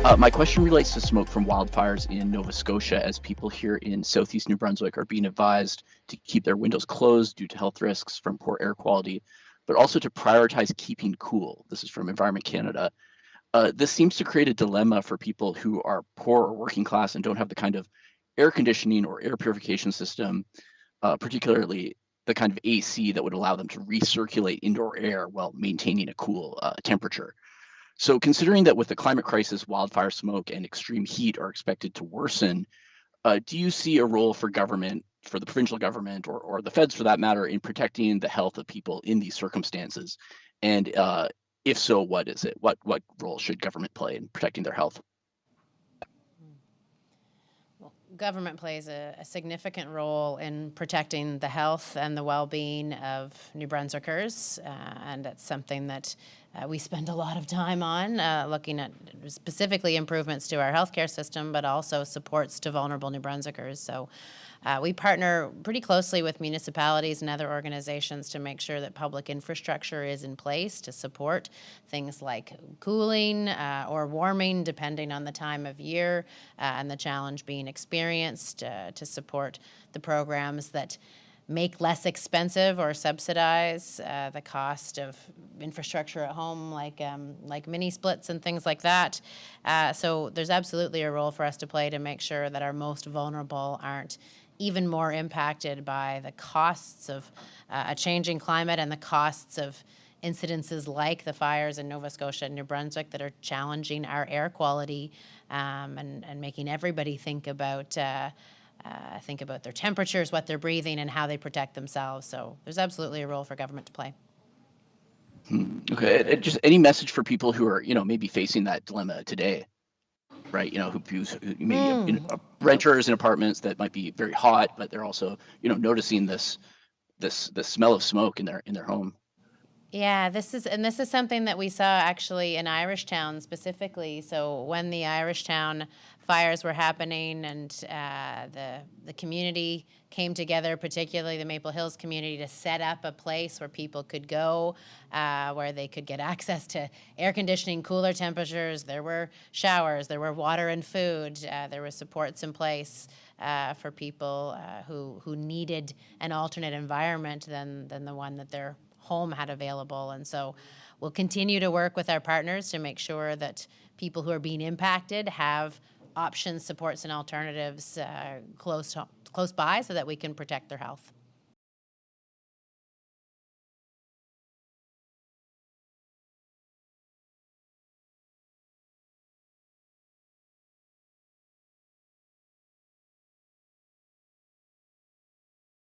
My question relates to smoke from wildfires in Nova Scotia, as people here in southeast New Brunswick are being advised to keep their windows closed due to health risks from poor air quality, but also to prioritize keeping cool. This is from Environment Canada. This seems to create a dilemma for people who are poor or working class and don't have the kind of air conditioning or air purification system, particularly the kind of AC that would allow them to recirculate indoor air while maintaining a cool temperature. So considering that with the climate crisis, wildfire smoke and extreme heat are expected to worsen, do you see a role for government, for the provincial government or the feds for that matter, in protecting the health of people in these circumstances? And if so, what is it? What role should government play in protecting their health? Government plays a significant role in protecting the health and the well-being of New Brunswickers, and it's something that we spend a lot of time on, looking at specifically improvements to our healthcare system, but also supports to vulnerable New Brunswickers. So we partner pretty closely with municipalities and other organizations to make sure that public infrastructure is in place to support things like cooling or warming, depending on the time of year and the challenge being experienced, to support the programs that make less expensive or subsidize the cost of infrastructure at home, like mini splits and things like that. So there's absolutely a role for us to play to make sure that our most vulnerable aren't even more impacted by the costs of a changing climate and the costs of incidences like the fires in Nova Scotia and New Brunswick that are challenging our air quality, and making everybody think about their temperatures, what they're breathing, and how they protect themselves. So there's absolutely a role for government to play. Okay, just any message for people who are, maybe facing that dilemma today, right? Who maybe renters in apartments that might be very hot, but they're also, noticing this smell of smoke in their home. Yeah, this is something that we saw actually in Irishtown specifically. So when the Irishtown fires were happening, and the community came together, particularly the Maple Hills community, to set up a place where people could go, where they could get access to air conditioning, cooler temperatures. There were showers, there were water and food, there were supports in place for people who needed an alternate environment than the one that their home had available. And so we'll continue to work with our partners to make sure that people who are being impacted have options, supports, and alternatives close by so that we can protect their health.